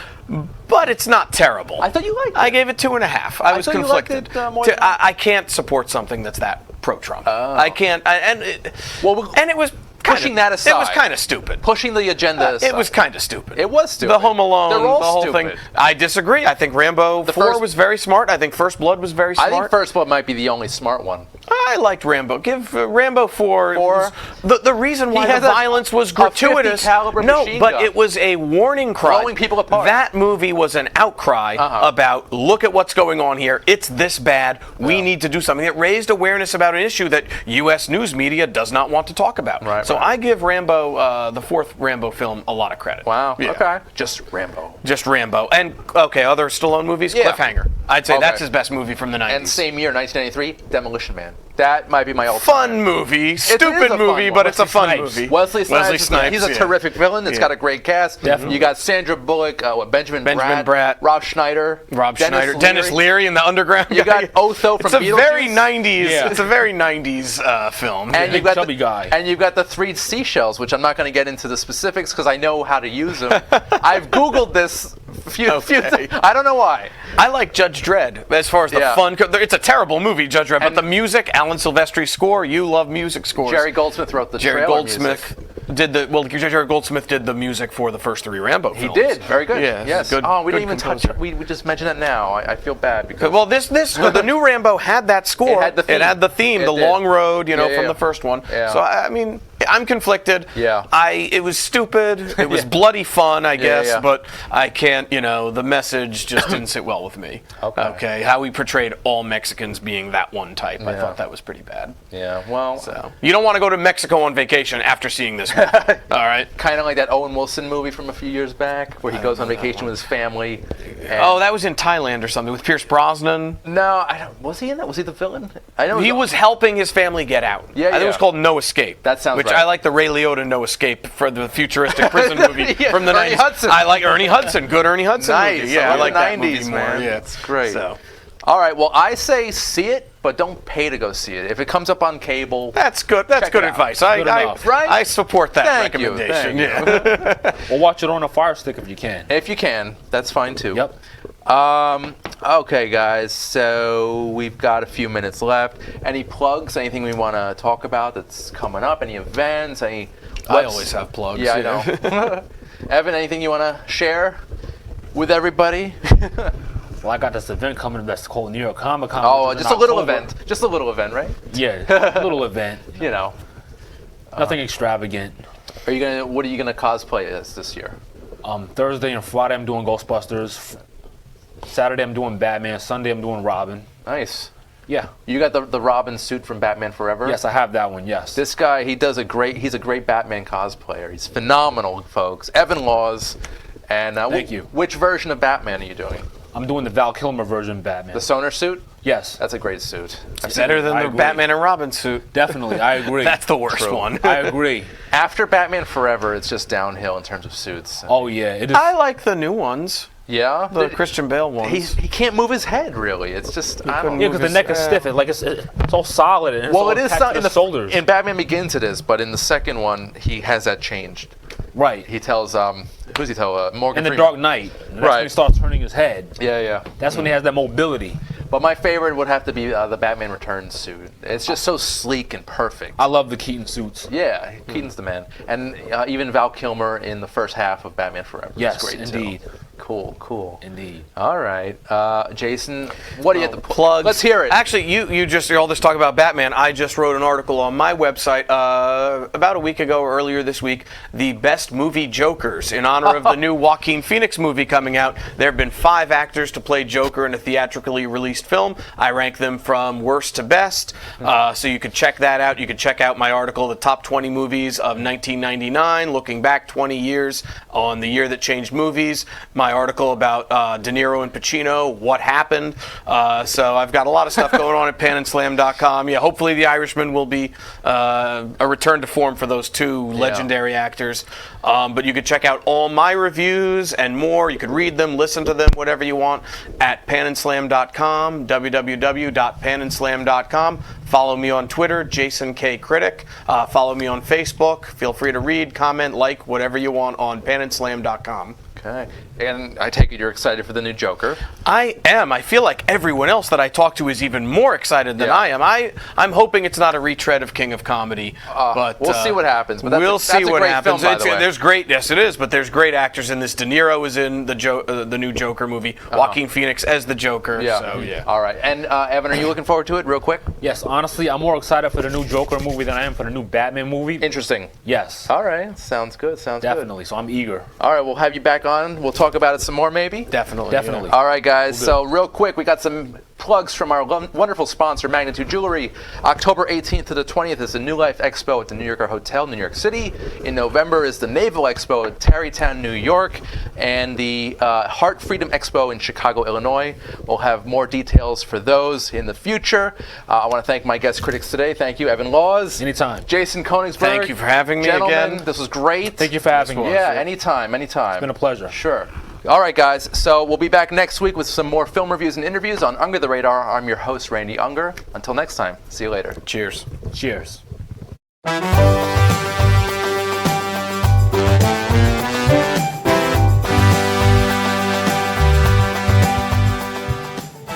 But it's not terrible. I thought you liked it. I gave it 2.5. I was thought you liked conflicted. it, more than that. I can't support something that's that pro-Trump. I can't. And it was Pushing that aside. It was kind of stupid. Pushing the agenda aside. It was kind of stupid. It was stupid. The Home Alone, They're all the whole stupid. thing. I disagree. I think Rambo 4 first- was very smart. I think First Blood was very I smart. think First Blood might be the only smart one. I liked Rambo. Give Rambo 4. The reason why has the a- violence was a 50 gratuitous. caliber No, machine but gun. it was a warning cry. Blowing people apart. That movie was an outcry about look at what's going on here. It's this bad. We need to do something. It raised awareness about an issue that U.S. news media does not want to talk about. Right, so right. I give Rambo, the fourth Rambo film, a lot of credit. Wow. Yeah. Okay. Just Rambo. Just Rambo. And, okay, other Stallone movies? Yeah. Cliffhanger. I'd say Okay. that's his best movie from the 90s. And same year, 1993, Demolition Man. That might be my all-time. Fun movie. Stupid a fun movie, one. but it's a fun Snipes. movie. Wesley Snipes. He's a yeah. terrific villain. It's got a great cast. Definitely. You got Sandra Bullock, Benjamin Bratt, Rob Schneider, Dennis Leary in the Underground. You got Otho from It's a very Beetlejuice. 90s. Yeah. It's a very 90s film. And Big you've got chubby guy. And you've got the 3 seashells, which I'm not going to get into the specifics because I know how to use them. I've Googled this few Okay. I don't know why. I like Judge Dredd as far as the Yeah. fun. It's a terrible movie, Judge Dredd, but And- the music, Alan Silvestri's score. You love music scores. Jerry Goldsmith wrote the Jerry trailer Goldsmith music. did the well. Jerry Goldsmith did the music for the first 3 Rambo He films. did very good. Yeah, Yes. good- oh, we good didn't even touch composer. it. We just mentioned it now. I feel bad because Well, the new Rambo had that score. It had the theme. It the did. long road, Yeah, from yeah. the first one. Yeah. So I mean, I'm conflicted. Yeah. It was stupid. It was bloody fun, I guess, yeah. but I can't. The message just didn't sit well with me. Okay. How he portrayed all Mexicans being that one type. I Yeah. thought that was pretty bad. Yeah. Well, So you don't want to go to Mexico on vacation after seeing this movie. All right. kind of like that Owen Wilson movie from a few years back, where he goes on vacation with his family. And Oh, that was in Thailand or something with Pierce Brosnan. no, I don't. Was he in that? Was he the villain? I know He was helping his family get out. Yeah, I think it yeah. was called No Escape. That sounds Which right. I like the Ray Liotta No Escape for the futuristic prison movie Yeah, from the Ernie 90s. Hudson. I like Ernie Hudson. Good Ernie Hudson Nice. movie. Yeah, I like that 90s, movie man. more. Yeah, It's great. So All right. Well, I say see it, but don't pay to go see it. If it comes up on cable, that's good. That's Check good it out. advice. Good enough. Right? I support that Thank you, recommendation. thank Yeah. Or watch it on a Fire Stick if you can. if you can, that's fine too. Yep. Okay, guys. So we've got a few minutes left. Any plugs? Anything we want to talk about that's coming up? Any events? Any? I always have plugs. Yeah, I know. Evan, anything you want to share with everybody? Well, I got this event coming that's called New York Comic Con. Oh, just a little event. Just a little event, right? Yeah, a little event. You know. Nothing extravagant. What are you gonna cosplay as this year? Thursday and Friday I'm doing Ghostbusters. Saturday I'm doing Batman. Sunday I'm doing Robin. Nice. Yeah. You got the Robin suit from Batman Forever? Yes, I have that one. Yes. This guy, he's a great Batman cosplayer. He's phenomenal, folks. Evan Laws. And Thank you. Which version of Batman are you doing? I'm doing the Val Kilmer version of Batman. The Sonar suit? Yes. That's a great suit. Better than the Batman and Robin suit. Definitely, I agree. That's the worst one. I agree. After Batman Forever, it's just downhill in terms of suits. Oh yeah, it is. I like the new ones. Yeah? The Christian Bale ones. He can't move his head, really. It's just, I don't Yeah, know. because the neck is stiff. It's all solid. And it's Well, all it is attached to in the shoulders. In Batman Begins it is, but in the second one, he has that changed. Right. He tells, who's he tell? Morgan In the Freeman. Dark Knight. That's Right. when he starts turning his head. Yeah. That's when he has that mobility. But my favorite would have to be the Batman Returns suit. It's just so sleek and perfect. I love the Keaton suits. Yeah, Keaton's the man. And even Val Kilmer in the first half of Batman Forever. Yes, is great indeed. Too. Cool. Indeed. All right. Jason, what do you have to Plugs. Let's hear it. Actually, you're all this talk about Batman. I just wrote an article on my website about a week ago or earlier this week, the best movie Jokers, in honor of the new Joaquin Phoenix movie coming out. There have been 5 actors to play Joker in a theatrically released film. I rank them from worst to best. So you could check that out. You could check out my article, The Top 20 Movies of 1999, looking back 20 years on the year that changed movies. My article about De Niro and Pacino, what happened. So I've got a lot of stuff going on at panandslam.com. Yeah, hopefully The Irishman will be a return to form for those 2 legendary actors. But you could check out all my reviews and more. You could read them, listen to them, whatever you want at panandslam.com, www.panandslam.com. Follow me on Twitter, Jason K. Critic. Follow me on Facebook. Feel free to read, comment, like, whatever you want on panandslam.com. Okay. And I take it you're excited for the new Joker. I am. I feel like everyone else that I talk to is even more excited than I am. I'm hoping it's not a retread of King of Comedy, but we'll see what happens. But we'll see what happens. Film, by the way. There's great, yes, it is. But there's great actors in this. De Niro is in the new Joker movie. Joaquin Phoenix as the Joker. Yeah. So, yeah. All right. And Evan, are you looking forward to it, real quick? Yes, honestly, I'm more excited for the new Joker movie than I am for the new Batman movie. Interesting. Yes. All right. Sounds good. Definitely. So I'm eager. All right. We'll have you back on. We'll talk about it some more, maybe. Definitely. All right, guys. So real quick, we got some plugs from our wonderful sponsor, Magnitude Jewelry. October 18th to the 20th is the New Life Expo at the New Yorker Hotel, New York City. In November is the Naval Expo at Tarrytown, New York, and the Heart Freedom Expo in Chicago, Illinois. We'll have more details for those in the future. I want to thank my guest critics today. Thank you, Evan Laws. Anytime. Jason Konigsberg. Thank you for having me Gentlemen, again. This was great. Thank you for having me. Yeah, anytime. It's been a pleasure. Sure. All right, guys. So we'll be back next week with some more film reviews and interviews on Under the Radar. I'm your host, Randy Unger. Until next time, see you later. Cheers. Cheers.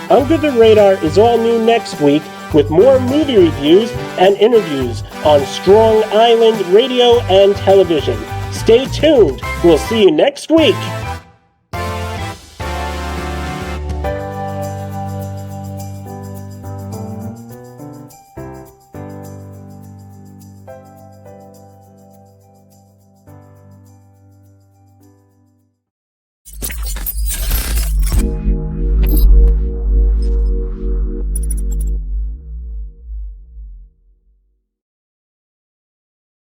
Under the Radar is all new next week with more movie reviews and interviews on Strong Island Radio and Television. Stay tuned. We'll see you next week.